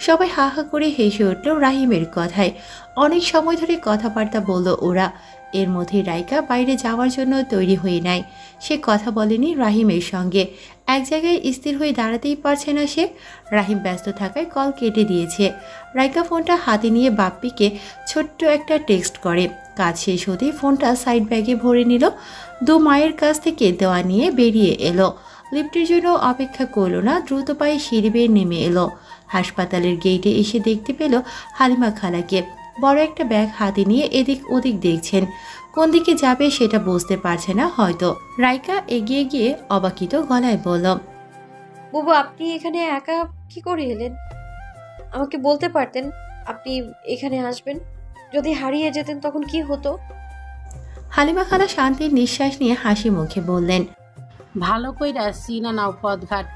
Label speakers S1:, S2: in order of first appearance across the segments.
S1: সবাই হা হা করে হেসে উঠল রাহিমের কথায়। অনেক সময় ধরে কথাবার্তা বলল ওরা। এর মধ্যে রাইকা বাইরে যাওয়ার জন্য তৈরি হয়ে নেয়। সে কথা বলেনি রাহিমের সঙ্গে। এক জায়গায় স্থির হয়ে দাঁড়াতেই পারছে না সে। রাহিম ব্যস্ত থাকায় কল কেটে দিয়েছে। রাইকা ফোনটা হাতে নিয়ে বাপ্পিকে ছোট্ট একটা টেক্সট করে। কাজ শেষ হতেই ফোনটা সাইড ব্যাগে ভরে নিল। দু মায়ের কাছ থেকে দেওয়া নিয়ে বেরিয়ে এলো। লিফটের জন্য অপেক্ষা করল না, দ্রুত পায়ে সিঁড়ি বেয়ে নেমে এলো। হাসপাতালের গেটে এসে দেখতে পেল হালিমা খালাকে। বড় একটা ব্যাগ হাতে নিয়ে এদিক ওদিক দেখছেন। কোন দিকে যাবে সেটা বুঝতে পারছে না হয়তো। রাইকা এগিয়ে গিয়ে অবাকিত গলায় বলল,
S2: বুবু, আপনি এখানে একা কি করে এলেন? আমাকে বলতে পারতেন আপনি এখানে আসবেন। যদি হারিয়ে যেতেন তখন কি হতো?
S1: হালিমা খালা শান্তির নিঃশ্বাস নিয়ে হাসি মুখে বললেন,
S3: ভালো কইরা চিনা নাও পথঘাট।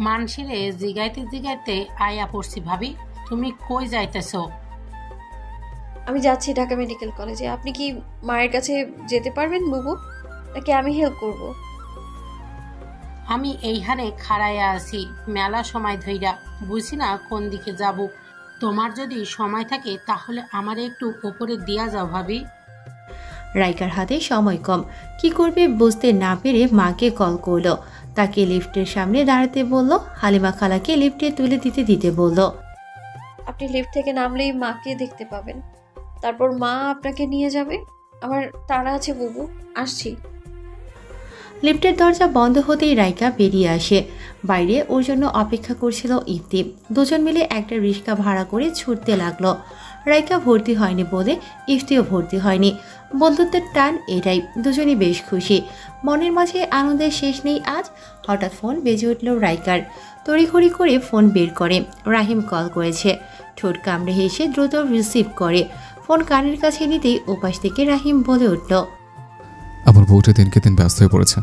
S3: মানসিরে জিগাইতে জিগাইতে আয়া পড়ছি ভাবি। তুমি কই যাইতেছ?
S2: আমি যাচ্ছি ঢাকা মেডিকেল কলেজে। আপনি কি মায়ের কাছে যেতে পারবেন বুবু, নাকি আমি হেল্প করব?
S3: আমি এইখানে খাড়াইয়া আছি মেলা সময় ধইরা, বুঝি না কোন দিকে যাব। তোমার যদি সময় থাকে তাহলে আমার একটু উপরে দিয়া যাও ভাবি।
S1: রাইকার হাতে সময় কম। কি করবে বুঝতে না পেরে মাকে কল করলো। তাকে লিফটের সামনে দাঁড়াতে বলল। হালিমা খালাকে লিফটে তুলে দিতে দিতে বলল,
S2: আপনি লিফট থেকে নামলেই মাকে দেখতে পাবেন। তারপর মা আপনাকে নিয়ে যাবে। আমার তাড়া আছে বুবু, আসছি।
S1: লিফটের দরজা বন্ধ হতেই রাইকা বেরিয়ে আসে। বাইরে ওর জন্য অপেক্ষা করছিল ইফতি। দুজন মিলে একটা রিক্সা ভাড়া করে ছুটতে লাগলো। রাইকা ভর্তি হয়নি বলে ইফতিও ভর্তি হয়নি। বন্ধুত্বের টান এটাই। দুজনই বেশ খুশি। মনের মাঝে আনন্দের শেষ নেই আজ। হঠাৎ ফোন বেজে উঠল রাইকার। তড়িঘড়ি করে ফোন বের করে। রাহিম কল করেছে। ঠোঁট কামড়ে হেসে দ্রুত রিসিভ করে। ফোন কানের কাছে নিতেই ওপাশ থেকে রাহিম বলে উঠল,
S4: আমার বউটা দিনকে দিন ব্যস্ত হয়ে পড়েছে।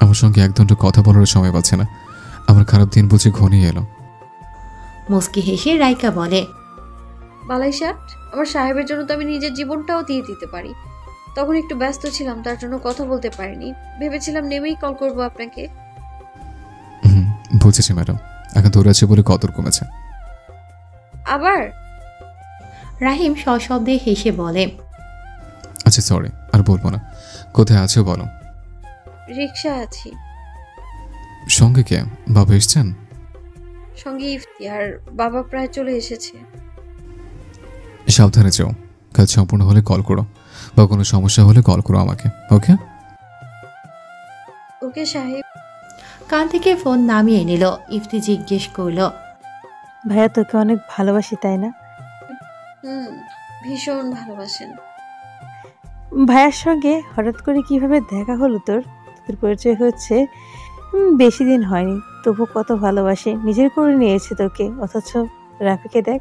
S4: আমার সঙ্গে এক দণ্ড কথা বলার সময় পাচ্ছে না। আমার খারাপ দিন বুঝে ঘনিয়ে এলো।
S1: মুস্কি হেসে রাইকা বলে,
S2: বালাই ষাট, আমার সাহেবের জন্য তো আমি নিজের জীবনটাও দিয়ে দিতে পারি। তখন একটু ব্যস্ত ছিলাম, তার জন্য কথা বলতে পারিনি। ভেবেছিলাম নেমেই কল করব আপনাকে।
S4: বুঝেছি ম্যাডাম, এখন দৌড়াচ্ছে বলে কদর কমেছে।
S2: আবার
S1: রাহিম সশব্দে হেসে বলে,
S4: আচ্ছা সরি, আর বলবো না। কোথায় আছো বলো।
S2: রিক্সা আছি।
S4: সঙ্গে কে? বাবা এসছেন?
S2: সঙ্গে ইফতি, আর বাবা প্রায় চলে এসেছে।
S4: সাবধানে যাও। কাজ সম্পূর্ণ হলে কল করো, বা কোনো সমস্যা হলে কল করো আমাকে। ওকে
S2: ওকে সাহেব।
S1: কান থেকে ফোন নামিয়ে নিল। ইফতি জিজ্ঞেস করল,
S5: ভাইয়া তোকে অনেক ভালোবাসি তাই না?
S2: ভীষণ ভালোবাসেন।
S5: ভাইয়ার সঙ্গে হঠাৎ করে কিভাবে দেখা হলো তোর? তোর পরিচয় হচ্ছে বেশি দিন হয়নি, তবু কত ভালোবাসে, নিজের করে নিয়েছে তোকে। অথচ রাফিকে দেখ,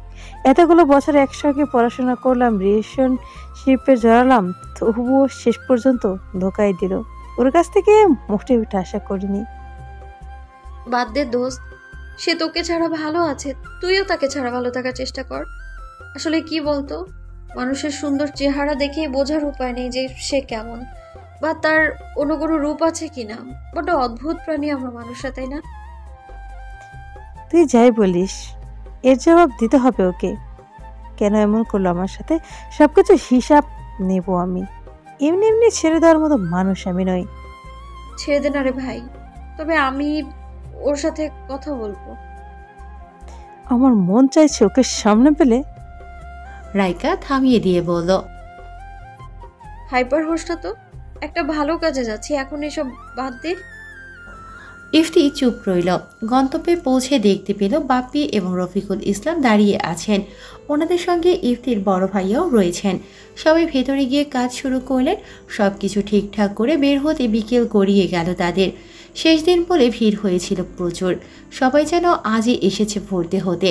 S5: এতগুলো বছর একসঙ্গে পড়াশোনা করলাম, রিলেশনশিপে জড়ালাম, তবুও শেষ পর্যন্ত ধোকাই দিল। ওর কাছ থেকে মুখটা আশা করিনি।
S2: বাদ দে দোস্ত, সে তোকে ছাড়া ভালো আছে, তুইও তাকে ছাড়া ভালো থাকার চেষ্টা কর। আসলে কি বলতো, মানুষের সুন্দর চেহারা দেখে বোঝার উপায় নেই যে সে কেমন, বা তার অন্য কোনো রূপ আছে কিনা। বড্ড অদ্ভুত প্রাণী আমরা মানুষরা, তাই না?
S5: তুই যাই বলিস, এর জবাব দিতে হবে ওকে। কেন এমন করলো আমার সাথে, সবকিছু হিসাব নেব আমি। এমনি এমনি ছেড়ে দেওয়ার মতো মানুষ আমি নই।
S2: ছেড়ে দে না রে ভাই, তবে আমি ওর সাথে কথা বলবো।
S5: আমার মন চাইছে ওকে সামনে পেলে।
S1: রাইকা থামিয়ে দিয়ে বলল,
S2: হাইপার হোসটা তো একটা ভালো কাজে যাচ্ছি, এখন এসব বাদ দে।
S1: ইফতি চুপ রইল। গন্তব্যে পৌঁছে দেখতে পেল বাপ্পি এবং রফিকুল ইসলাম দাঁড়িয়ে আছেন। ওনাদের সঙ্গে ইফতির বড় ভাইয়াও রয়েছেন। সবাই ভেতরে গিয়ে কাজ শুরু করলেন। সব কিছু ঠিকঠাক করে বের হতে বিকেল গড়িয়ে গেল তাদের। শেষ দিন বলে ভিড় হয়েছিল প্রচুর। সবাই যেন আজই এসেছে ভর্তি হতে।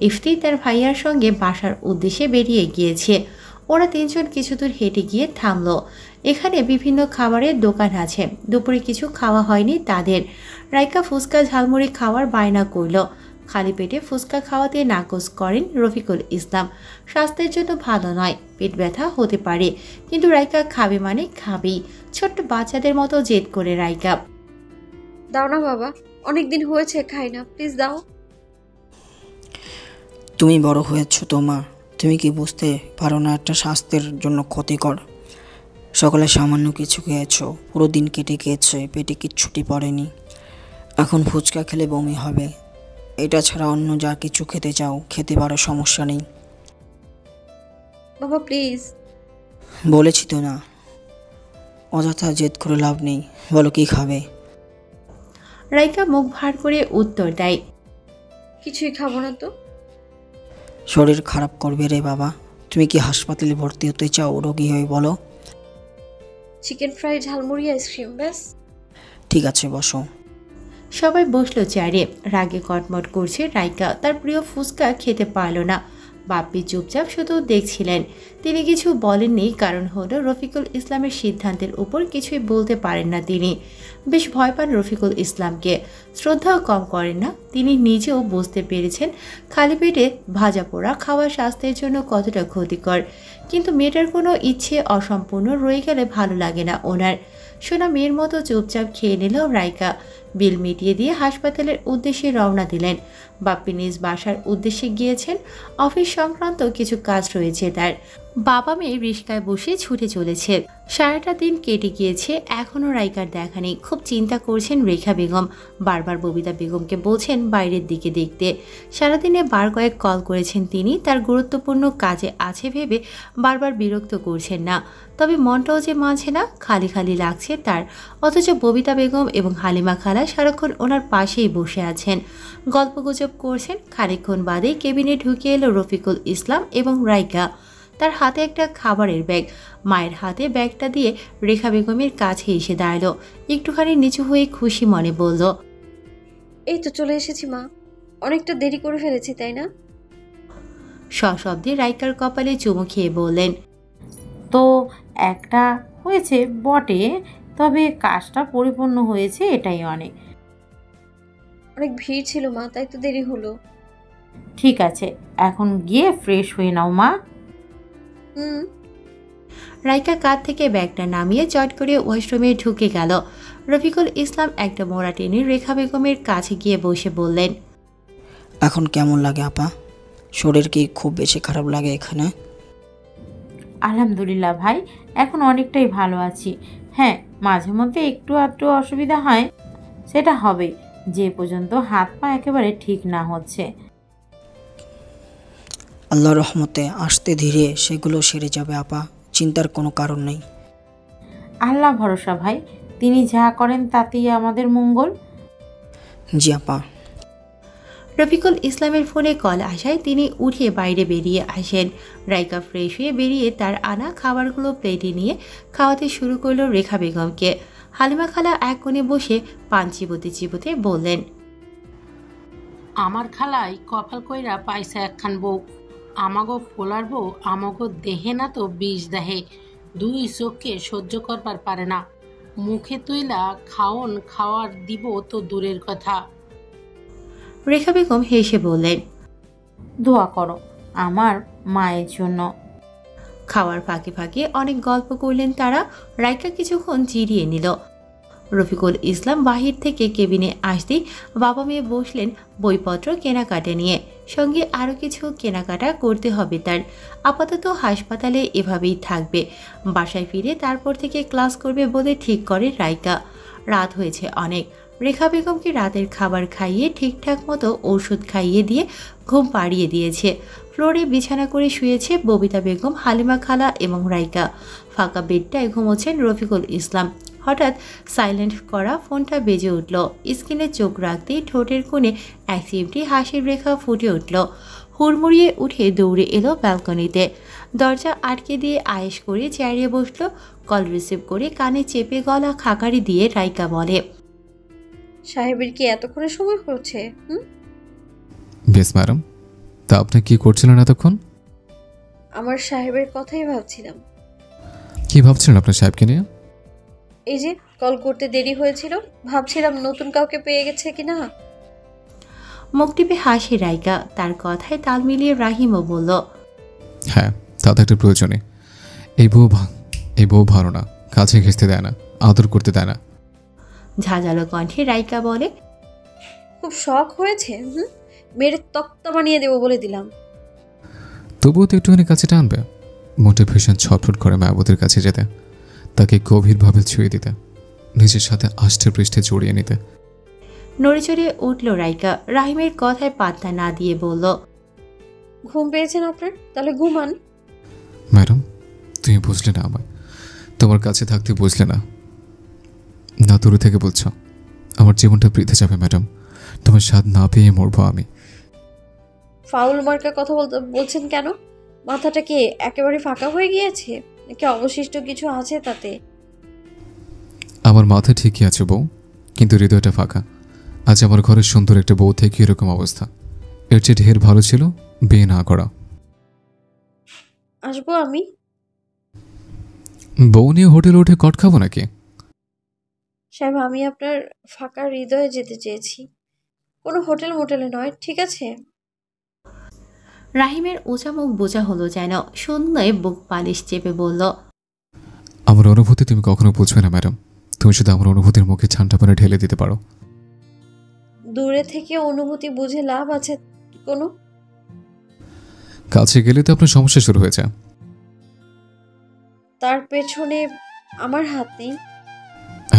S1: ইফতি তার ভাইয়ার সঙ্গে বাসার উদ্দেশ্যে বেরিয়ে গিয়েছে। ওরা তিনজন কিছু দূর হেঁটে গিয়ে থামলো। এখানে বিভিন্ন খাবারের দোকান আছে। দুপুরে কিছু খাওয়া হয়নি তাদের। রাইকা ফুচকা ঝালমুড়ি খাওয়ার বায়না করল। খালি পেটে ফুচকা খাওয়াতে নাকচ করেন রফিকুল ইসলাম। স্বাস্থ্যের জন্য ভালো নয়, পেট ব্যথা হতে পারে, কিন্তু রাইকা খাবে মানে খাবেই। ছোট্ট বাচ্চাদের মতো জেদ করে রাইকা,
S2: দাও না বাবা, অনেকদিন হয়েছে খাই না, প্লিজ দাও।
S6: তুমি বড় হয়েছ তো মা, তুমি কি বুঝতে পারো না একটা স্বাস্থ্যের জন্য ক্ষতিকর? সকালে সামান্য কিছু খেয়েছো, পুরো দিন কেটে গিয়েছে, পেটে কিচ্ছুটি পড়েনি, এখন ফুচকা খেলে বমি হবে। এটা ছাড়া অন্য যা কিছু খেতে চাও খেতে পারো, সমস্যা নেই।
S2: বাবা প্লিজ।
S6: বলেছি তো না, অযথা জেদ করে লাভ নেই। বলো কি খাবে?
S1: রাইকা মুখ ভার করে উত্তর দেয়,
S2: কিছুই খাবো না তো।
S6: শরীর খারাপ করবে রে বাবা। তুমি কি হাসপাতালে ভর্তি হতে চাও রোগী হয়ে? বলো।
S2: চিকেন ফ্রাই, ঝালমুড়ি, আইসক্রিম, ব্যাস।
S6: ঠিক আছে, বসো।
S1: সবাই বসলো চেয়ারে। রাগে কটমট করছে রাইকা, তার প্রিয় ফুচকা খেতে পারল না। বাপ্পি চুপচাপ শুধু দেখছিলেন, তিনি কিছু বলেননি। কারণ হলো রফিকুল ইসলামের সিদ্ধান্তের উপর কিছুই বলতে পারেন না তিনি। বেশ ভয় পান রফিকুল ইসলামকে, শ্রদ্ধাও কম করেন না। তিনি নিজেও বুঝতে পেরেছেন খালি পেটে ভাজা পোড়া খাওয়া স্বাস্থ্যের জন্য কতটা ক্ষতিকর। কিন্তু মেয়েটার কোনো ইচ্ছে অসম্পূর্ণ রয়ে গেলে ভালো লাগে না ওনার। সোনা মেয়ের মতো চুপচাপ খেয়ে নিল রাইকা। বিল মিটিয়ে দিয়ে হাসপাতালের উদ্দেশ্যে রওনা দিলেন। বাপ্পি নিজ বাসার উদ্দেশ্যে গিয়েছেন, অফিস সংক্রান্ত কিছু কাজ রয়েছে তার। বাবা মেয়ে রিস্কায় বসে ছুটে চলেছে। সারাটা দিন কেটে গিয়েছে, এখনও রাইকার দেখা নেই। খুব চিন্তা করছেন রেখা বেগম। বারবার ববিতা বেগমকে বলছেন বাইরের দিকে দেখতে। সারাদিনে বার কয়েক কল করেছেন তিনি, তার গুরুত্বপূর্ণ কাজে আছে ভেবে বারবার বিরক্ত করছেন না। তবে মনটাও যে মানছে না, খালি খালি লাগছে তার। অথচ ববিতা বেগম এবং হালিমা খালা সারাক্ষণ ওনার পাশেই বসে আছেন, গল্পগুজব করছেন। খানিকক্ষণ বাদেই কেবিনে ঢুকে এলো রফিকুল ইসলাম এবং রাইকা। তার হাতে একটা খাবারের ব্যাগ। মায়ের হাতে ব্যাগটা দিয়ে রেখা বেগমের কাছে এসে দাঁড়ালো। একটুখানি নিচু হয়ে খুশি মনে বলল,
S2: এই তো চলে এসেছি মা, অনেকটা দেরি করে ফেলেছি তাই না?
S1: সশব্দে রাইকার কপালে চুমু খেয়ে বললেন,
S3: তো একটা হয়েছে বটে, তবে কাজটা পরিপূর্ণ হয়েছে, এটাই অনেক।
S2: অনেক ভিড় ছিল মা, তাই তো দেরি হলো।
S3: ঠিক আছে, এখন গিয়ে ফ্রেশ হয়ে নাও মা।
S2: হুম।
S1: রাইকা কাঁধ থেকে ব্যাগটা নামিয়ে চট করে ওয়াশরুমে ঢুকে গেল। রফিকুল ইসলাম একটা মোড়া টেনে রেখা বেগমের কাছে গিয়ে বসে বললেন,
S6: এখন কেমন লাগে আপা? শরীর কি খুব বেশি খারাপ লাগে এখানে?
S3: আলহামদুলিল্লাহ ভাই, এখন অনেকটাই ভালো আছি। হ্যাঁ, মাঝে মধ্যে একটু আধটু অসুবিধা হয়, সেটা হবে যে পর্যন্ত হাত পা একেবারে ঠিক না হচ্ছে।
S6: আল্লাহর রহমতে আস্তে ধীরে সেগুলো সেরে যাবে আপা, চিন্তার কোনো কারণ নেই।
S3: আল্লাহ ভরসা ভাই, তিনি যা করেন তাতেই আমাদের মঙ্গল।
S6: জি আপা।
S1: রফিকুল ইসলামের ফোনে কল আসায় তিনি উঠে বাইরে বেরিয়ে আসেন। রাইকা ফ্রেশ হয়ে বেরিয়ে তার আনা খাবারগুলো প্লেটে নিয়ে খাওয়াতে শুরু করলো রেখা বেগমকে। হালিমা খালা এক কোণে বসে পান চিবোতে চিবোতে বললেন,
S3: আমার খালাই কপাল কইরা পাইসা একখান বউ। আমাগো পোলার বউ আমাগো দেহে না তো বিষ দেহে, দুই চোখকে সহ্য করবার পারে না। মুখে তুইলা খাওয়ার দিব তো দূরের কথা।
S1: রেখা বেগম হেসে বললেন,
S3: দোয়া করো আমার মায়ের জন্য।
S1: খাওয়ার ফাঁকে ফাঁকে অনেক গল্প করলেন তারা। রাইকা কিছুক্ষণ জিরিয়ে নিল। রফিকুল ইসলাম বাহির থেকে কেবিনে আসতেই বাবা মেয়ে বসলেন বইপত্র কেনাকাটা নিয়ে। সঙ্গে আরও কিছু কেনাকাটা করতে হবে তার। আপাতত হাসপাতালে এভাবেই থাকবে, বাসায় ফিরে তারপর থেকে ক্লাস করবে বলে ঠিক করে রাইকা। রাত হয়েছে অনেক। রেখা বেগমকে রাতের খাবার খাইয়ে ঠিকঠাক মতো ওষুধ খাইয়ে দিয়ে ঘুম পাড়িয়ে দিয়েছে। ফ্লোরে বিছানা করে শুয়েছে ববিতা বেগম, হালিমা খালা এবং রাইকা। ফাঁকা বেডটায় ঘুমোচ্ছেন রফিকুল ইসলাম। হঠাৎ সাইলেন্ট করা ফোনটা বেজে উঠল। স্ক্রিনে চোখ রাখতেই ঠোঁটের কোণে এক চিমটি হাসির রেখা ফুটে উঠল। হুড়মুড়িয়ে উঠে দৌড়ে এলো ব্যালকনিতে। দরজা আটকে দিয়ে আয়েশ করে চেয়ারে বসলো। কল রিসিভ করে কানে চেপে গলা খাকারি দিয়ে রাইকা বলে,
S2: সাহেবের কি এতক্ষণে সময় হচ্ছে?
S4: বেশ ম্যাডাম, তা আপনি কি করছিলেন এতক্ষণ?
S2: আমার সাহেবের কথাই ভাবছিলাম।
S4: কি ভাবছিলেন আপনার সাহেবকে নিয়ে?
S2: এই যে কল করতে দেরি হয়েছিল, ভাবছিলাম নতুন কাউকে পেয়ে গেছে কিনা।
S1: মুখ টিপে হাসি রাইকা। তার কথায় তাল মিলিয়ে রাহিমও বলল,
S4: হ্যাঁ, তা তো একটা প্রয়োজনে। এই বউ ভালো না, কাছে ঘেঁচতে দেয় না, আদর করতে দেয় না।
S1: ঝাঁঝালো কণ্ঠে রাইকা বলে,
S2: খুব শখ হয়েছে। মেয়ের তক্তা বানিয়ে দেবো বলে দিলাম।
S4: তবুও তো একটুখানি কাছে টানবে। মনটা ভীষণ ছটফট করে মায়াবতীর কাছে যেতে, তাকে গভীরভাবে ছুঁয়ে দিতে, নিজের সাথে আষ্টে পৃষ্ঠে জড়িয়ে নিতে।
S1: নড়ে চড়ে উঠল রাইকা, রাহিমের কথায় পাত্তা না দিয়ে বলল,
S2: ঘুম পেয়েছেন আপনার? তাহলে ঘুমান।
S4: ম্যাডাম, তুমি বুঝলে না আমায়, তোমার কাছে থাকতে বুঝলে না, না দূরে থেকে বলছ। আমার জীবনটা বৃথা যাবে ম্যাডাম, তোমার স্বাদ না পেয়ে মরবো আমি।
S2: ফাউল মার্কা কথা বলছেন কেন? মাথাটা কি একেবারে ফাঁকা হয়ে গিয়েছে নাকি অবশিষ্ট কিছু আছে তাতে?
S4: আমার মাথা ঠিকই আছে বউ, কিন্তু হৃদয়টা ফাঁকা। আজ আমার ঘরে সুন্দর একটা বউ থেকে এরকম অবস্থা। এর চেয়ে ঢের ভালো ছিল বিয়ে না করা।
S2: আসবো আমি?
S4: বউ নিয়ে হোটেলে উঠে কট খাবো নাকি?
S2: সাহেব, আমি আপনার ফাঁকা হৃদয়ে যেতে চেয়েছি, কোনো হোটেল মোটেলে নয়, ঠিক আছে?
S1: রাহিমের উঁচা মুখ বোঝা হলো যেন, শূন্যে বুক পালিশ চেপে বলল,
S4: আমার অনুভূতি তুমি কখনো বুঝবে না ম্যাডাম, তুমি শুধু আমার অনুভূতির মুখে ঠান্ডা পানি ঢেলে দিতে পারো।
S2: দূরে থেকে অনুভূতি বুঝে লাভ আছে কোনো?
S4: কাছে গেলে তো আপনার সমস্যা শুরু হয়েছে।
S2: তার পেছনে আমার হাত নেই।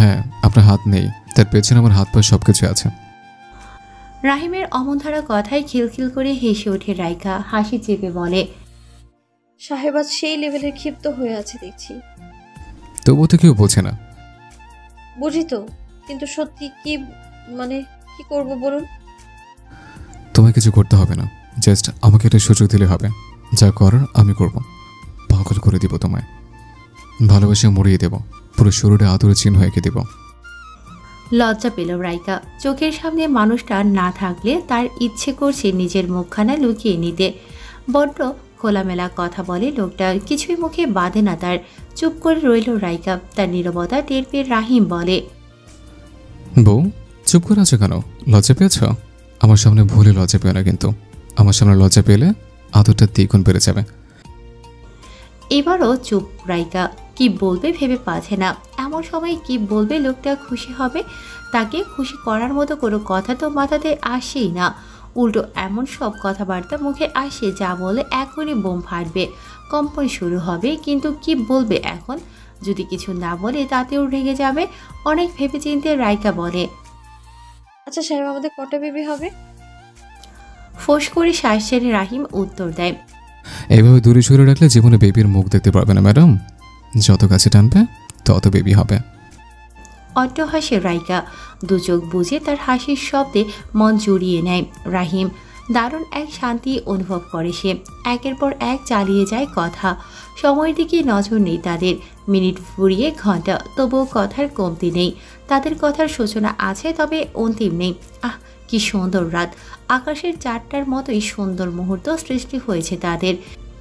S4: হ্যাঁ, আপনার হাত নেই, তার পেছনে আমার হাত পা সবকিছু আছে।
S1: রাহিমের অমনধারা কথায় খিলখিল করে হেসে ওঠে রাইকা, হাসি চেপে বলে,
S2: সাহেব আজ সেই লেভেলের ক্ষিপ্ত হয়ে আছে দেখছি।
S4: তবুও তো কেউ বোঝে না।
S2: বুঝি তো, কিন্তু সত্যি কি, মানে কি করব বলুন?
S4: তোমায় কিছু করতে হবে না, জাস্ট আমাকে একটা সুযোগ দিলে হবে। যা করার আমি করব, পাগল করে দিব তোমায়, ভালোবেসে মরিয়ে দেব, পুরো শরীরে আদরে চিহ্ন এঁকে দেব।
S1: লজ্জা পেল রাইকা। চোখের সামনে মানুষটা না থাকলে তার ইচ্ছে করছে নিজের মুখখানা লুকিয়ে নিতে। বড্ড খোলামেলা কথা বলে লোকটা, কিছুই মুখে বাঁধে না তার। চুপ করে রইল রাইকা। তার নীরবতা টের পেয়ে রাহিম বলে,
S4: বউ, চুপ করে আছো কেন? লজ্জা পেয়েছ? আমার সামনে ভুলে লজ্জা পেও না, কিন্তু আমার সামনে লজ্জা পেলে আদরটা দ্বিগুণ বেড়ে যাবে।
S1: এবারও চুপ রাইকা। কি বলবে ভেবে পাচ্ছে না। এমন সময় কি বলবে লোকটা খুশি হবে? তাকে খুশি করার মতো কোনো কথা তো মাথাতে আসেই না। উল্টো এমন সব কথাবার্তা মুখে আসে যা বলে এখনই বোম ফাটবে, কম্পন শুরু হবে। কিন্তু কি বলবে এখন? যদি কিছু না বলে তাতেও রেগে যাবে। অনেক ভেবেচিন্তে রাইকা বলে,
S2: আচ্ছা সাহেব, আমাদের কটা বেবি হবে?
S1: ফোঁস করে শ্বাস ছেড়ে রাহিম উত্তর দেয়,
S4: এইভাবে দূরে সরে রাখলে জীবনে বেবির মুখ দেখতে পারবে না ম্যাডাম। যত কাছে টানবে তত বেবি হবে।
S1: অট্ট হাসে রাইকা। দু চোখ বুঝে তার হাসির শব্দে মন জুড়িয়ে নেয় রাহিম। দারুণ এক শান্তি অনুভব করে সে। একের পর এক চালিয়ে যায় কথা। সময়ের দিকে নজর নেই তাদের। মিনিট ফুরিয়ে ঘন্টা, তবুও কথার কমতি নেই। তাদের কথার সূচনা আছে, তবে অন্তিম নেই। আহ, কি সুন্দর রাত! আকাশের চারটার মতোই সুন্দর মুহূর্ত সৃষ্টি হয়েছে তাদের।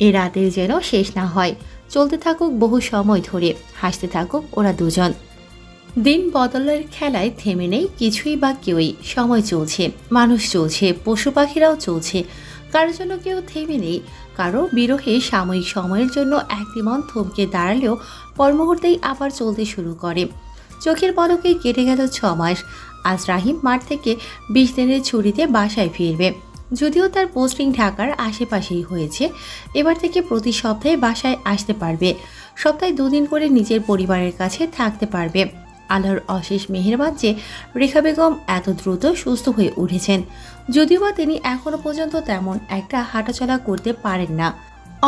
S1: এ রাতের যেন শেষ না হয়। চলতে থাকুক বহু সময় ধরে, হাসতে থাকুক ওরা দুজন। দিন বদলের খেলায় থেমে নেই কিছুই বা কেউই। সময় চলছে, মানুষ চলছে, পশু পাখিরাও চলছে। কারোর জন্য কেউ থেমে নেই। কারো বিরহে সাময়িক সময়ের জন্য একদিমন থমকে দাঁড়ালেও পর মুহূর্তেই আবার চলতে শুরু করে। চোখের পলকে কেটে গেল 6 মাস। আজ রাহিম মাঠ থেকে 20 দিনের ছুটিতে বাসায় ফিরবে। যদিও তার পোস্টিং ঢাকার আশেপাশেই হয়েছে, এবার থেকে প্রতি সপ্তাহে বাসায় আসতে পারবে। সপ্তাহে 2 দিন করে নিজের পরিবারের কাছে থাকতে পারবে। আল্লাহর অশেষ মেহেরবান যে রেখা বেগম এত দ্রুত সুস্থ হয়ে উঠেছেন। যদিও বা তিনি এখনো পর্যন্ত তেমন একটা হাঁটাচলা করতে পারেন না।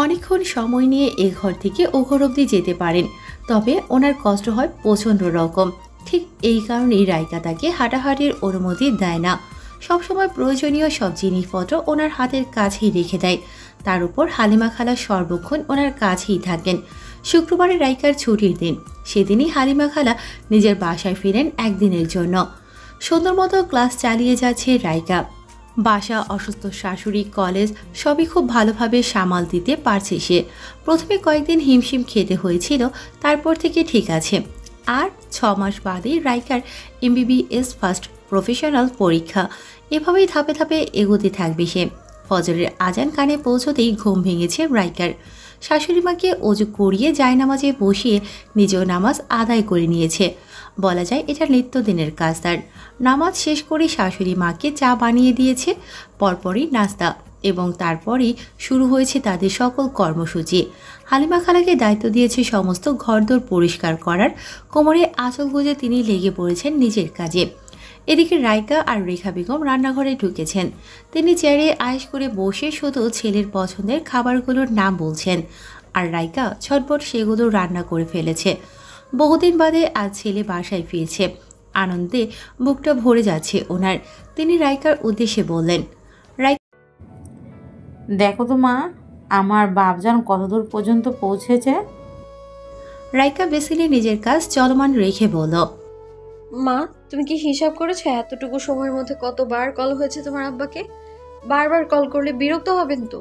S1: অনেকক্ষণ সময় নিয়ে এ ঘর থেকে ও ঘর অবধি যেতে পারেন, তবে ওনার কষ্ট হয় প্রচণ্ড রকম। ঠিক এই কারণেই রাইকা তাকে হাঁটাহাঁটির অনুমতি দেয় না। সবসময় প্রয়োজনীয় সব জিনিসপত্র ওনার হাতের কাছেই রেখে দেয়। তার উপর হালিমা খালা সর্বক্ষণ ওনার কাছেই থাকেন। শুক্রবারে রাইকার ছুটির দিন। সেদিনই হালিমা খালা নিজের বাসায় ফিরেন একদিনের জন্য। সুন্দর মতো ক্লাস চালিয়ে যাচ্ছে রাইকা। বাসা, অসুস্থ শাশুড়ি, কলেজ সবই খুব ভালোভাবে সামাল দিতে পারছে সে। প্রথমে কয়েকদিন হিমশিম খেতে হয়েছিল, তারপর থেকে ঠিক আছে। আর 6 মাস বাদেই রাইকার MBBS ফার্স্ট প্রফেশনাল পরীক্ষা। এভাবেই ধাপে ধাপে এগোতে থাকবে সে। ফজরের আজান কানে পৌঁছতেই ঘুম ভেঙেছে রাইকার। শাশুড়ি মাকে অজু করিয়ে জায়নামাজে বসিয়ে নিজেও নামাজ আদায় করে নিয়েছে। বলা যায় এটা নিত্যদিনের কাজ তার। নামাজ শেষ করে শাশুড়ি মাকে চা বানিয়ে দিয়েছে, পরপরই নাস্তা। এবং তারপরেই শুরু হয়েছে তাদের সকল কর্মসূচি। হালিমা খালাকে দায়িত্ব দিয়েছে সমস্ত ঘরদোর পরিষ্কার করার। কোমরে আঁচল গুঁজে তিনি লেগে পড়েছেন নিজের কাজে। এদিকে রাইকা আর রেখা বেগম রান্নাঘরে ঢুকেছেন। তিনি চেয়ারে আয়েশ করে বসে শুধু ছেলের পছন্দের খাবারগুলোর নাম বলছেন, আর রাইকা ছটপট সেগুলো রান্না করে ফেলেছে। বহুদিন বাদে আজ ছেলে বাসায় ফিরছে। আনন্দে বুকটা ভরে যাচ্ছে ওনার। তিনি রাইকার উদ্দেশ্যে বললেন,
S7: দেখো তো মা, আমার বাপজান কতদূর পর্যন্ত পৌঁছেছে।
S1: রাইকা বেসিনে নিজের কাজ চলমান রেখে বলল,
S2: মা, তুমি কি হিসাব করেছো এতটুকু সময়ের মধ্যে কতবার কল হয়েছে তোমার আব্বাকে? বারবার কল করলে বিরক্ত হবেন তো।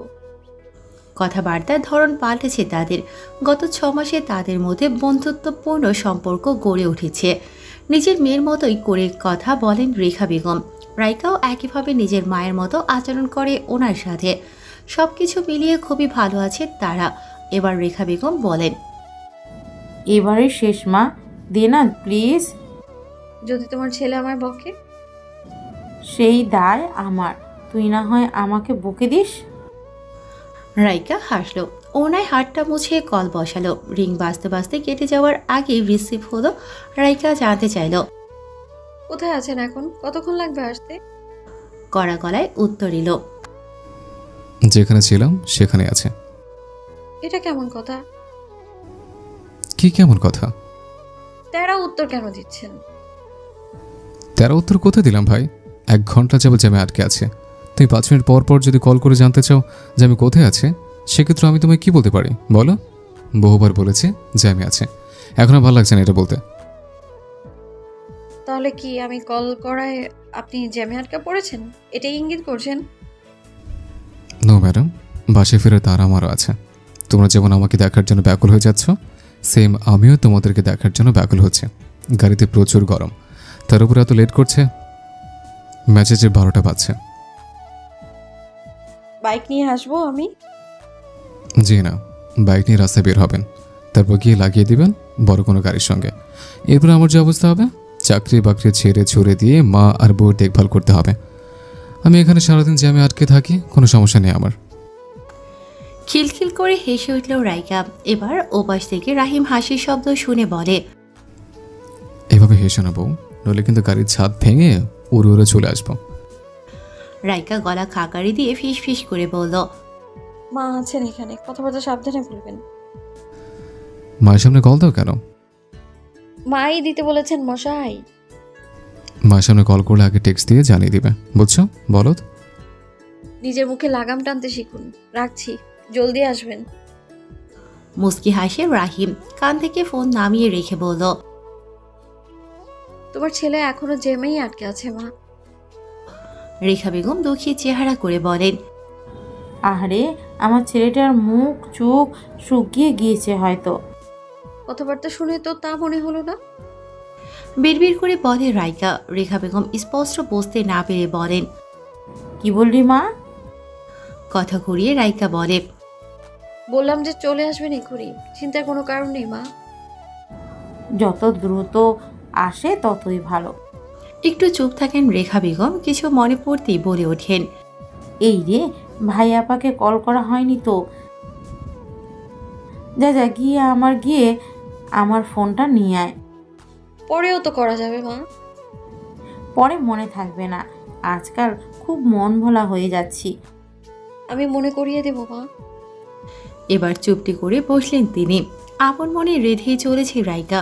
S1: কথাবার্তার ধরন পাল্টেছে তাদের। গত 6 মাসে তাদের মধ্যে বন্ধুত্বপূর্ণ সম্পর্ক গড়ে উঠেছে। নিজের মেয়ের মতোই করে কথা বলেন রেখা বেগম। রাইকাও একইভাবে নিজের মায়ের মতো আচরণ করে ওনার সাথে। সবকিছু মিলিয়ে খুবই ভালো আছে তারা। এবার রেখা বেগম বলেন,
S7: এবারে শেষ মা, দে না প্লিজ।
S2: যদি তোমার ছেলে আমায় বকে?
S7: সেই দায় আমার, তুই না হয় আমাকে বকে দিস।
S1: রাইকা হাসলো। ওনায় হাতটা মুছে কল বসালো। রিং বাজতে বাজতে কেটে যাওয়ার আগেই রিসিভ হলো। রাইকা জানতে চাইল,
S2: কোথায় আছেন এখন? কতক্ষণ লাগবে আসতে?
S1: কড়া গলায় উত্তর এলো,
S4: যেখানে ছিলাম সেখানে আছে।
S2: এটা কেমন কথা?
S4: কি কেমন কথা?
S2: তেরা উত্তর কেন দিচ্ছেন?
S4: তেরো উত্তর কোথায় দিলাম ভাই? 1 ঘন্টা যাবো জ্যামে আটকে আছে। তুমি 5 মিনিট পর পর যদি কল করে জানতে চাও যে আমি কোথায় আছে, সেক্ষেত্রে আমি তোমায় কি বলতে পারি বলো? বহুবার বলেছি জ্যামে আছে, এখন আর ভালো লাগছে না এটা বলতে।
S2: তাহলে কি আমি কল করায় আপনি জ্যামে আটকা পড়েছেন, এটাই ইঙ্গিত করছেন?
S4: নো ম্যাডাম, বাসে ফেরার তার আমারও আছে। তোমরা যেমন আমাকে দেখার জন্য ব্যাকুল হয়ে যাচ্ছ, সেম আমিও তোমাদেরকে দেখার জন্য ব্যাকুল হচ্ছে। গাড়িতে প্রচুর গরম, তার উপরে এত লেট করছে। ম্যাচে যে 12টা বাজছে।
S2: বাইক নিয়ে আসবো আমি?
S4: জি না, বাইক নিয়ে রাস্তায় বের হবেন, তারপর গিয়ে লাগিয়ে দিবেন বড় কোনো গাড়ির সঙ্গে। এরপর আমার যে অবস্থা হবে, চাকরি বাকরি ছেড়ে ছুড়ে দিয়ে মা আর বউয়ের দেখভাল করতে হবে। আমি এখানে সারাদিন জ্যামে আটকে থাকি, কোনো সমস্যা নেই আমার।
S1: খিলখিল করে হেসে উঠল রাইকা। এবার ওপাশ থেকে রাহিম হাসির শব্দ শুনে বলে,
S4: এভাবে হেসে না বউ, নইলে কিন্তু গাড়ির ছাদ ভেঙে উড়ে উড়ে চলে আসবো।
S1: রাইকা গলা খাকারি দিয়ে ফিস ফিস করে বলল,
S2: মা আছেন এখানে, কথাবার্তা সাবধানে বলবেন।
S4: মায়ের সামনে কল দাও কেন?
S2: মাই দিতে বলেছেন মশাই।
S4: মায়ের সামনে কল করলে আগে টেক্সট দিয়ে জানিয়ে দিবে, বুঝছো বলদ?
S2: নিজের মুখে লাগাম টানতে শিখুন। রাখছি, জলদি আসবেন।
S1: মুস্কি হাসে রাহিম। কান থেকে ফোন নামিয়ে রেখে বলল,
S2: তোমার ছেলে এখনো জ্যামেই আটকে আছে মা।
S1: রেখা বেগম দুঃখী চেহারা করে বলেন,
S7: আহারে, আমার ছেলেটার মুখ চোখ শুকিয়ে গিয়েছে হয়তো।
S2: কথাবার্তা শুনে তো তা মনে হলো না।
S1: বিড়বিড় করে বলে রাইকা। রেখা বেগম স্পষ্ট বুঝতে না পেরে বলেন,
S7: কি বললি মা?
S1: কথা ঘুরিয়ে রাইকা বলে,
S2: বললাম যে চলে আসবেন এক্ষুনি, চিন্তার কোনো কারণ নেই মা।
S7: যত দ্রুত আসে ততই ভালো।
S1: একটু চুপ থাকেন রেখা বেগম। কিছু মনে পড়তেই বলে ওঠেন,
S7: এই রে, ভাই আপাকে কল করা হয়নি তো। যা যা গিয়ে আমার ফোনটা নিয়ে আয়।
S2: পরেও তো করা যাবে মা।
S7: পরে মনে থাকবে না, আজকাল খুব মন ভোলা হয়ে যাচ্ছি।
S2: আমি মনে করিয়ে দেব মা।
S1: এবার চুপটি করে বসলেন তিনি। আপন মনে রেধেই চলেছে রাইকা।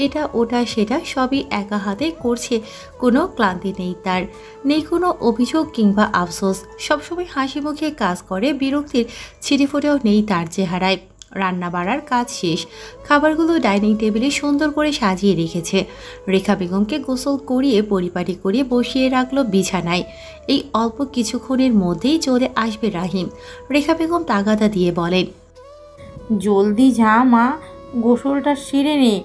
S1: এটা ওটা সেটা সবই একা হাতে করছে, কোনো ক্লান্তি নেই তার, নেই কোনো অভিযোগ কিংবা আফসোস। সবসময় হাসি মুখে কাজ করে, বিরক্তির ছিটেফোঁটাও নেই তার চেহারায়। রান্না বাড়ার কাজ শেষ। খাবারগুলো ডাইনিং টেবিলে সুন্দর করে সাজিয়ে রেখেছে। রেখা বেগমকে গোসল করিয়ে পরিপাটি করিয়ে বসিয়ে রাখলো বিছানায়। এই অল্প কিছুক্ষণের মধ্যেই চলে আসবে রাহিম। রেখা বেগম তাগাদা দিয়ে বলেন,
S7: জলদি যা মা, গোসলটা সেরে নে।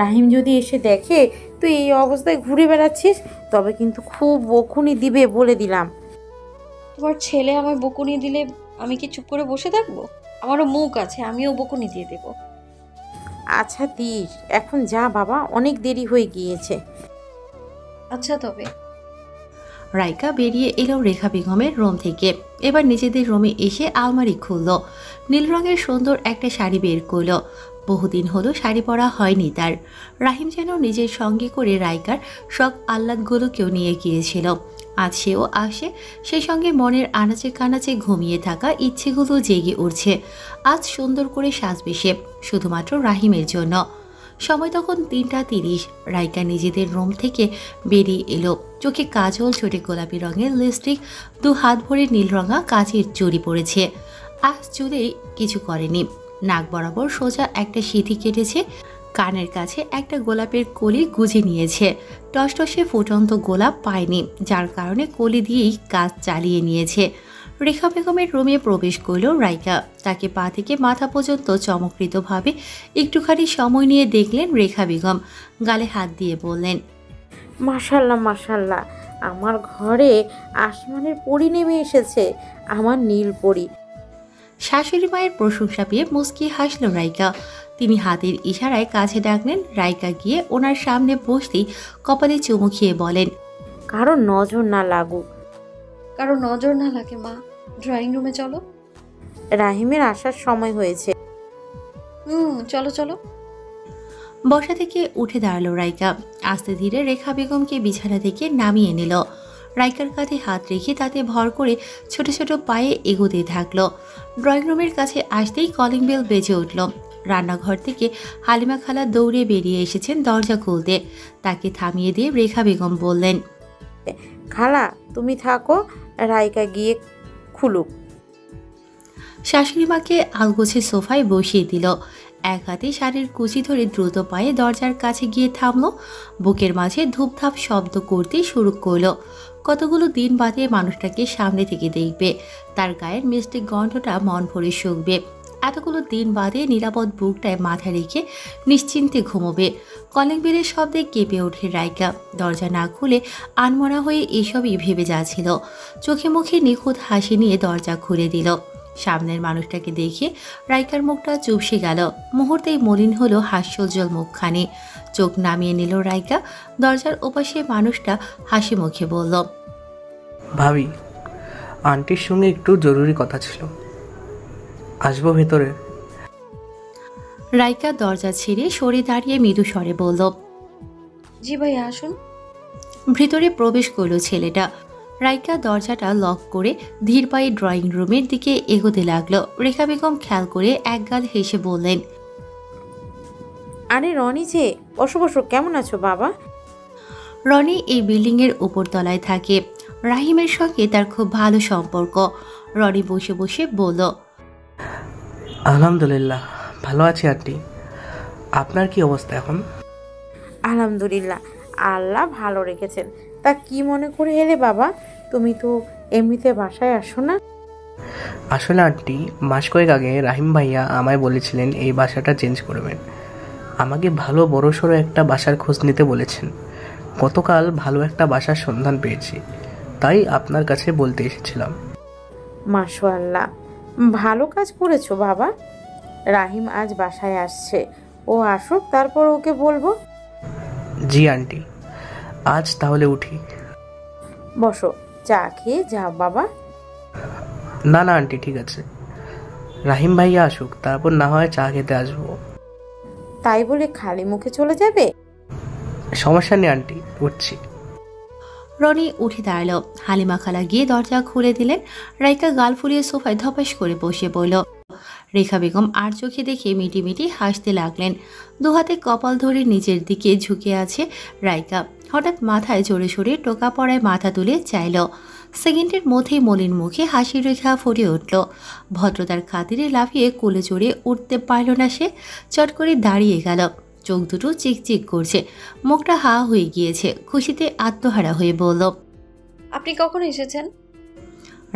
S7: রাহিম যদি এসে দেখে তুই এই অবস্থায় ঘুরে বেড়াচ্ছিস, তবে কিন্তু খুব বকুনি দিবে বলে দিলাম।
S2: তোমার ছেলে আমায় বকুনি দিলে আমি কি চুপ করে বসে থাকবো? আমারও মুখ আছে, আমিও বকুনি দিয়ে দেব।
S7: আচ্ছা দিস, এখন যা বাবা, অনেক দেরি হয়ে গিয়েছে।
S2: আচ্ছা তবে।
S1: রাইকা বেরিয়ে এলো রেখা বেগমের রুম থেকে। এবার নিজেদের রুমে এসে আলমারি খুলল, নীল রঙের সুন্দর একটা শাড়ি বের করলো। বহুদিন হলো শাড়ি পরা হয়নি তার। রাহিম যেন নিজের সঙ্গে করে রাইকার শখ আহ্লাদগুলোকেও নিয়ে গিয়েছিল। আজ সেও আসে, সেই সঙ্গে মনের আনাচে কানাচে ঘুমিয়ে থাকা ইচ্ছেগুলো জেগে উঠছে। আজ সুন্দর করে সাজবে সে, শুধুমাত্র রাহিমের জন্য। সময় তখন 3:30। রাইকা নিজেদের রুম থেকে বেরিয়ে এলো। চোখে কাজল, ছোটে গোলাপি রঙের লিপস্টিক, 2 হাত ভরে নীল রঙা কাচের চুড়ি পরেছে। আজ চুলে কিছু করেনি, নাক বরাবর সোজা একটা সিঁথি কেটেছে, কানের কাছে একটা গোলাপের কলি গুজে নিয়েছে। টসটসে ফুটন্ত গোলাপ পায়নি, যার কারণে কলি দিয়েই কাজ চালিয়ে নিয়েছে। রেখা বেগমের রুমে প্রবেশ করল রাইকা। তাকে পা থেকে মাথা পর্যন্ত চমকৃতভাবে একটুখানি সময় নিয়ে দেখলেন রেখা বেগম। গালে হাত দিয়ে বললেন,
S7: মাশাল্লাহ মাশাল্লাহ, আমার ঘরে আসমানের পরী নেমে এসেছে, আমার নীল পরী।
S1: শাশুড়ি মায়ের প্রশংসা পেয়ে মুচকি হাসল রাইকা। তিনি হাতের ইশারায় কাছে ডাকলেন। রাইকা গিয়ে ওনার সামনে বসতেই কপালে চুমু খেয়ে বলেন,
S7: কারো নজর না লাগুক।
S2: কারো নজর না লাগে মা, ড্রয়িং রুমে চলো।
S7: রাহিমের আসার সময় হয়েছে।
S2: চলো চলো।
S1: বসা থেকে উঠে দাঁড়ালো রাইকা। আস্তে ধীরে রেখা বেগমকে বিছানা থেকে নামিয়ে নিল। রাইকার কাঁধে হাত রেখে তাতে ভর করে ছোট ছোট পায়ে এগোতে থাকলো। ড্রয়িং রুমের কাছে আসতেই কলিং বেল বেজে উঠল। রান্নাঘর থেকে হালিমা খালা দৌড়ে বেরিয়ে এসেছেন দরজা খুলতে। তাকে থামিয়ে দিয়ে রেখা বেগম বললেন,
S7: খালা তুমি থাকো, রাইকা গিয়ে খুলুক।
S1: শাশুড়ি মাকে আলগোছে সোফায় বসিয়ে দিল। এক হাতে শাড়ির কুচি ধরে দ্রুত পায়ে দরজার কাছে গিয়ে থামলো। বুকের মাঝে ধূপধাপ শব্দ করতে শুরু করলো। কতগুলো দিন বাদে মানুষটাকে সামনে থেকে দেখবে, তার গায়ের মিষ্টি গন্ধটা মন ভরে শুকবে। এতগুলো দিন বাদে নিরাপদ বুকটায় মাথা রেখে নিশ্চিন্তে ঘুমোবে। কলিং বেলের শব্দে কেঁপে ওঠে রাইকা। দরজা না খুলে আনমনা হয়ে এসবই ভেবে যাচ্ছিল। চোখে মুখে নিখুঁত হাসি নিয়ে দরজা খুলে দিল। সামনের মানুষটাকে দেখে রাইকার মুখটা চুপসে গেল। মুহূর্তেই মলিন হলো হাস্যোজ্জ্বল মুখখানি। চোখ নামিয়ে নিল রাইকা। দরজার ওপাশে মানুষটা হাসি মুখে বলল,
S8: ভাবি, আন্টির সঙ্গে একটু জরুরি কথা ছিল, আসবো ভেতরে?
S1: রাইকা দরজা ছেড়ে সরে দাঁড়িয়ে মৃদু স্বরে বলল,
S2: জি ভাইয়া আসুন।
S1: ভিতরে প্রবেশ করল ছেলেটা। রাইকা দরজাটা লক করে ধীর পায়ে ড্রয়িং রুমের দিকে এগোতে লাগলো। রেখা বেগম খেয়াল করে একগাল হেসে বললেন,
S7: আরে রনি যে, বসো বসো, কেমন আছো বাবা?
S1: রনি এই বিল্ডিংয়ের উপরতলায় থাকে। রাহিমের সঙ্গে তার খুব ভালো সম্পর্ক। রনি বসে বসে বলল,
S8: আলহামদুলিল্লাহ ভালো আছি আন্টি, আপনার কি অবস্থা এখন?
S7: আলহামদুলিল্লাহ, আল্লাহ ভালো রেখেছেন। তা কি মনে করে এলে বাবা? তুমি তো এমনিতে বাসায় আসো না।
S8: আসলে আন্টি, মাস কয়েক আগে রাহিম ভাইয়া আমায় বলেছিলেন এই বাসাটা চেঞ্জ করবেন। আমাকে ভালো বড়সড় একটা বাসার খোঁজ নিতে বলেছেন। গতকাল ভালো একটা বাসার সন্ধান পেয়েছি, তাই আপনার কাছে বলতে এসেছিলাম।
S7: মাশাআল্লাহ, ভালো কাজ করেছো বাবা। রাহিম আজ বাসায় আসছে, ও আসুক তারপর ওকে বলবো।
S8: জি আন্টি, আজ তাহলে উঠি।
S7: বসো, চা খেয়ে যাও বাবা।
S8: না না আন্টি, ঠিক আছে, রাহিম ভাইয়া আসুক, তারপর না হয় চা খেতে আসবো।
S7: তাই বলে খালি মুখে চলে যাবে?
S8: সমস্যা নেই আন্টি, উঠছি।
S1: রনি উঠে দাঁড়ালো। হালিমা খালা গিয়ে দরজা খুলে দিলেন। রাইকা গাল ফুলিয়ে সোফায় ধপাস করে বসে পড়ল। রেখা বেগম আর চোখে দেখে মিটিমিটি হাসতে লাগলেন। দুহাতে কপাল ধরে নিচের দিকে ঝুঁকে আছে রাইকা। হঠাৎ মাথায় জোরে সোরে টোকা পড়ায় মাথা তুলে চাইল। সেকেন্ডের মধ্যেই মলিন মুখে হাসির রেখা ফুটে উঠল। ভদ্রতার খাতিরে লাফিয়ে কোলে চড়ে উঠতে পারল না সে। চট করে দাঁড়িয়ে গেল। চোখ দুটো চিকচিক করছে, মুখটা হা হয়ে গিয়েছে। খুশিতে আত্মহারা হয়ে বলল,
S2: আপনি কখন এসেছেন?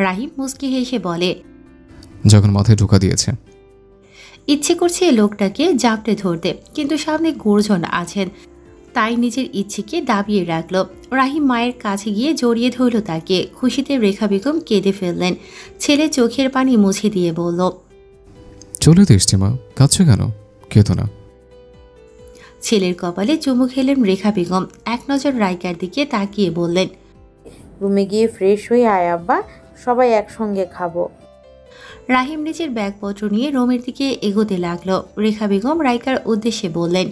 S1: রাহিম মুচকি হেসে বলে,
S4: যখন মাথায় ঢোকা দিয়েছে।
S1: ইচ্ছে করছে লোকটাকে জাপটে ধরতে, কিন্তু সামনে গুরুজন আছেন, তাই নিজের ইচ্ছেকে দাবিয়ে রাখল। রাহিম মায়ের কাছে গিয়ে জড়িয়ে ধরল তাকে। খুশিতে রেখা বেগম কেঁদে ফেললেন। ছেলে চোখের পানি মুছে দিয়ে বলল,
S4: চলে তো এসছি মা, কাঁদছো কেন? কেঁদো না।
S1: ছেলের কপালে চুমু খেলেন রেখা বেগম। এক নজর রাইকার দিকে তাকিয়ে বললেন,
S7: রুমে গিয়ে ফ্রেশ হয়ে আয় আব্বা, সবাই একসঙ্গে খাবো।
S1: রাহিম নিজের ব্যাগপত্র নিয়ে রুমের দিকে এগোতে লাগলো। রেখা বেগম রাইকার উদ্দেশ্যে বললেন,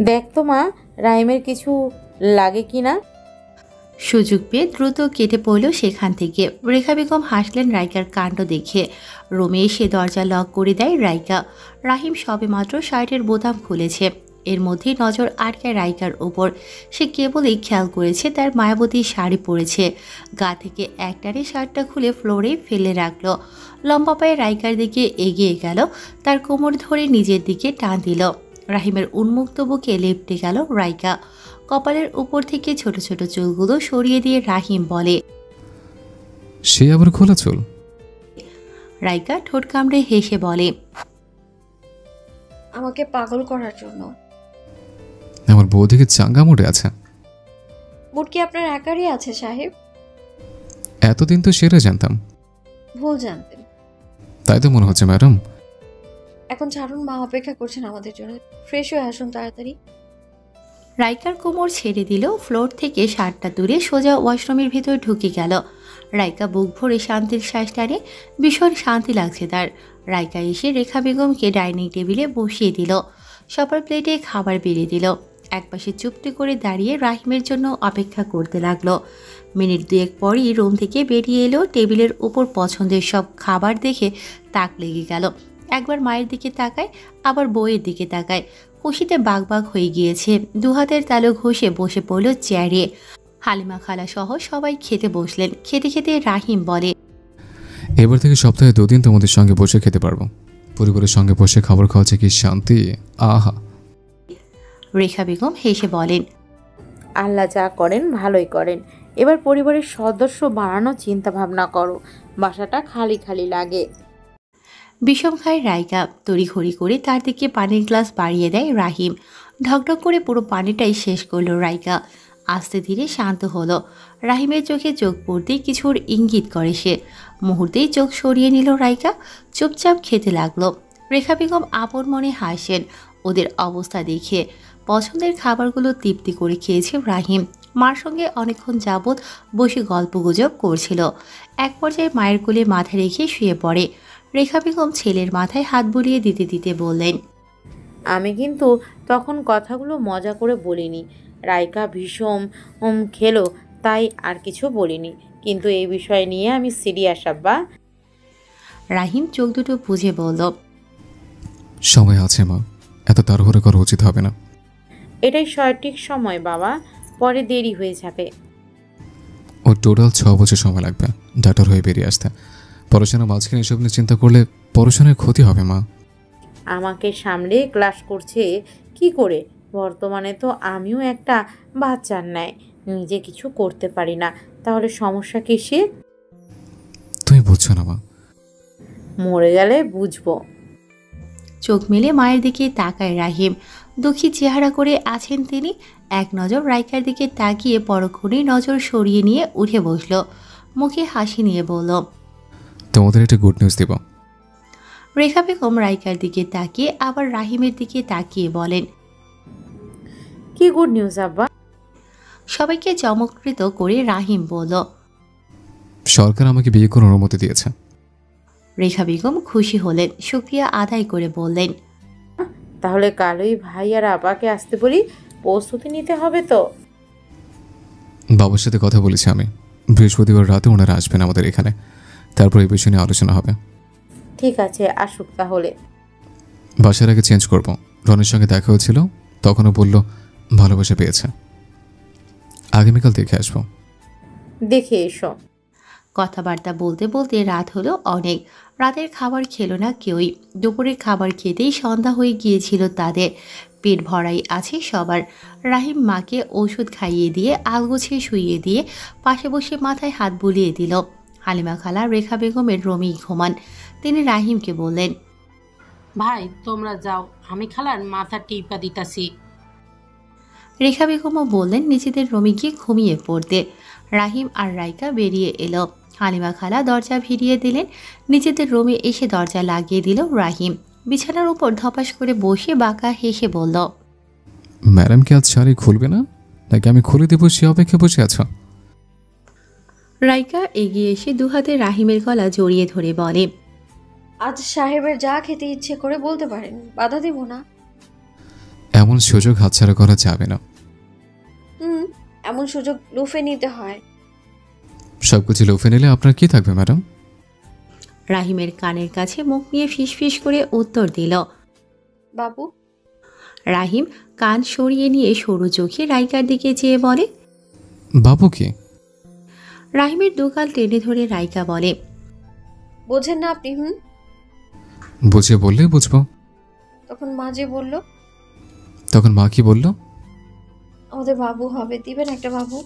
S7: দেখ তো মা, রাহিমের কিছু লাগে কি না।
S1: সুযোগ পেয়ে দ্রুত কেটে পড়ল সেখান থেকে। রেখা বেগম হাসলেন রাইকার কাণ্ড দেখে। রুমে এসে দরজা লক করে দেয় রাইকা। রাহিম সবেমাত্র শার্টের বোতাম খুলেছে। এর মধ্যেই নজর আটকায় রাইকার ওপর। সে কেবলই খেয়াল করেছে তার মায়াবতী শাড়ি পরেছে। গা থেকে একটানে শার্টটা খুলে ফ্লোরে ফেলে রাখলো। লম্বা পায়ে রাইকার দিকে এগিয়ে গেল, তার কোমর ধরে নিজের দিকে টান দিল। রাহিমের উন্মুক্ত বুকে লেপ্টে গেল রাইকা। কপালের উপর থেকে ছোট ছোট চুলগুলো সরিয়ে দিয়ে রাহিম বলে,
S4: সে আবার খোলা চুল?
S1: রাইকা ঠোঁট কামড়ে হেসে বলে,
S2: আমাকে পাগল করার জন্য।
S4: আমার বউ দিকে চাঙ্গা মুডে আছে।
S2: মুড কি আপনার একারই আছে সাহেব?
S4: এতদিন তো সেটা জানতাম।
S2: ভুল জানতেন।
S4: তাই তো মনে হচ্ছে ম্যাডাম।
S2: এখন ছাড়ুন, মা অপেক্ষা করছেন আমাদের জন্য। ফ্রেশ হয়ে আসুন তাড়াতাড়ি।
S1: রাইকার কোমর ছেড়ে দিল। ফ্লোর থেকে শার্টটা তুলে সোজা ওয়াশরুমের ভিতর ঢুকে গেল। রাইকা বুক ভরে শান্তির শ্বাস টানে। ভীষণ শান্তি লাগছে তার। রাইকা এসে রেখা বেগমকে ডাইনিং টেবিলে বসিয়ে দিল। সবার প্লেটে খাবার বেড়ে দিল। একপাশে চুপটি করে দাঁড়িয়ে রাহিমের জন্য অপেক্ষা করতে লাগলো। মিনিট দুয়েক পরই রুম থেকে বেরিয়ে এলো। টেবিলের উপর পছন্দের সব খাবার দেখে তাক লেগে গেল। একবার মায়ের দিকে তাকায়, আবার বউয়ের দিকে তাকায়। খুশিতে বাগবাগ হয়ে গিয়েছে। দুহাতের তালু ঘষে বসে পড়ল চেয়ারে। হালিমা খালা সহ সবাই খেতে বসলেন। খেতে খেতে রাহিম বলে,
S4: এবার থেকে সপ্তাহে 2 দিন তোমাদের সঙ্গে বসে খেতে পারবো। পরিবারের সঙ্গে বসে খাবার খাওয়া কি শান্তি! আহা!
S1: রেখা বেগম হেসে বলেন,
S7: আল্লাহ যা করেন ভালোই করেন। এবার পরিবারের সদস্য বাড়ানোর চিন্তা ভাবনা করো, বাসাটা খালি খালি লাগে।
S1: বিষম খায় রাইকা। তড়িঘড়ি করে তার দিকে পানির গ্লাস বাড়িয়ে দেয় রাহিম। ঢকঢক করে পুরো পানিটাই শেষ করলো রাইকা। আস্তে ধীরে শান্ত হলো। রাহিমের চোখে চোখ পড়তেই কিছুর ইঙ্গিত করে সে। মুহূর্তেই চোখ সরিয়ে নিল রাইকা। চুপচাপ খেতে লাগলো। রেখা বেগম আপন মনে হাসেন ওদের অবস্থা দেখে। পছন্দের খাবারগুলো তৃপ্তি করে খেয়েছে রাহিম। মার সঙ্গে অনেকক্ষণ যাবৎ বসে গল্পগুজব করছিল। এক পর্যায়ে মায়ের কোলে মাথা রেখে শুয়ে পড়ে। রেখা বেগম ছেলের মাথায় হাত বুলিয়ে দিতে দিতে বললেন,
S7: আমি কিন্তু তখন কথাগুলো মজা করে বলিনি। রাইকা ভীষণ খেলো, তাই আর কিছু বলিনি। কিন্তু এই বিষয় নিয়ে আমি সিরিয়াস আব্বা।
S1: রাহিম চোখ দুটো বুঝে বলল,
S4: সময় আছে মা, এত তাড়াহুড়ো করা উচিত হবে না।
S7: এটাই সঠিক সময় বাবা, পরে দেরি হয়ে যাবে।
S4: ও টোটাল 6 বছর সময় লাগবে ডাক্তার হয়ে বেরিয়ে আসতে। পড়াশোনার মাঝখানে এসব নিয়ে চিন্তা করলে পড়াশোনায় ক্ষতি হবে মা।
S7: আমাকে সামলে ক্লাস করছে কি করে? বর্তমানে তো আমিও একটা বাচ্চার ন্যায় নিজে কিছু করতে পারি না। তাহলে সমস্যা কিসে?
S4: তুমি বুঝছো না মা।
S7: মরে গেলে বুঝবো।
S1: চোখ মেলে মায়ের দিকে তাকায় রাহিম। দুঃখী চেহারা করে আছেন তিনি। এক নজর রাইকার দিকে তাকিয়ে পরক্ষণেই নজর সরিয়ে নিয়ে উঠে বসল। মুখে হাসি নিয়ে বলল,
S4: তোমাদের একটা গুড নিউজ দিব।
S1: রেখা বেগম রাইকার দিকে তাকিয়ে আবার রাহিমের দিকে তাকিয়ে বলেন,
S7: কি গুড নিউজ আব্বা?
S1: সবাইকে চমৎকৃত করে রাহিম বলল,
S4: সরকার আমাকে বিয়ে করার অনুমতি দিয়েছে।
S1: রেখা বেগম খুশি হলেন। শুকরিয়া আদায় করে বললেন,
S7: তাহলে কালই ভাই আর আপাকে আসতে বলি, প্রস্তুতি নিতে হবে তো।
S4: বাবার সাথে কথা বলেছি আমি। বৃহস্পতিবার রাতে ওনারা আসবেন আমাদের এখানে। তারপর এই বিষয় নিয়ে আলোচনা হবে।
S7: ঠিক আছে, আসুক তাহলে।
S4: বাসার আগে চেঞ্জ করব। রনের সঙ্গে দেখা হয়েছিল, তখনও বলল ভালোবাসা পেয়েছে। আগামীকাল দেখে আসবো।
S7: দেখে এসো।
S1: কথাবার্তা বলতে বলতে রাত হলো অনেক। রাতের খাবার খেলো না কেউই। দুপুরের খাবার খেতেই সন্ধ্যা হয়ে গিয়েছিল তাদের। পেট ভরাই আছে সবার। রাহিম মাকে ওষুধ খাইয়ে দিয়ে আলগোছে শুইয়ে দিয়ে পাশে বসে মাথায় হাত বুলিয়ে দিল। হালিমা খালা রেখা বেগমের রুমেই ঘুমান। তিনি রাহিমকে বললেন,
S3: ভাই তোমরা যাও, আমি খালার মাথা টিপা দিতাছি।
S1: রেখা বেগমও বললেন নিজেদের রুমে গিয়ে ঘুমিয়ে পড়তে। রাহিম আর রাইকা বেরিয়ে এলো। হালিমা খালা দরজা ভিড়িয়ে দিলেন। নিজেদের রুমে এসে দরজা লাগিয়ে দিল রাহিম। বিছানার উপর ধপাস করে বসে বাঁকা হেসে বলল,
S4: ম্যাডাম কি আজ শাড়ি খুলবে না, নাকি আমি খুলে দেবো সে অপেক্ষা বসে আছো?
S1: রাইকা এগিয়ে এসে দুহাতে রাহিমের গলা জড়িয়ে ধরে বলে,
S2: আজ সাহেবের যা খেতে ইচ্ছে করে বলতে পারেন, বাধা দিব না।
S4: এমন সুযোগ হাতছাড়া করা যাবে না।
S2: এমন সুযোগ লুফে নিতে হয়।
S4: সবকিছু লোফে নিলে আপনার কি থাকবে ম্যাডাম?
S1: রাহিমের কানের কাছে মুখ নিয়ে ফিসফিস করে উত্তর দিল।
S2: বাবু।
S1: রাহিম কান সরিয়ে নিয়ে সরু চোখে রাইকার দিকে চেয়ে বলে,
S4: বাবু কি?
S1: রাহিমের দুগাল টেনে ধরে রাইকা বলে,
S2: বোঝেন না আপনি?
S4: বুঝে বললে বুঝবো।
S2: তখন মা যে বলল।
S4: তখন মা কি বলল?
S2: আমাদের বাবু হবে, দিবেন একটা বাবু।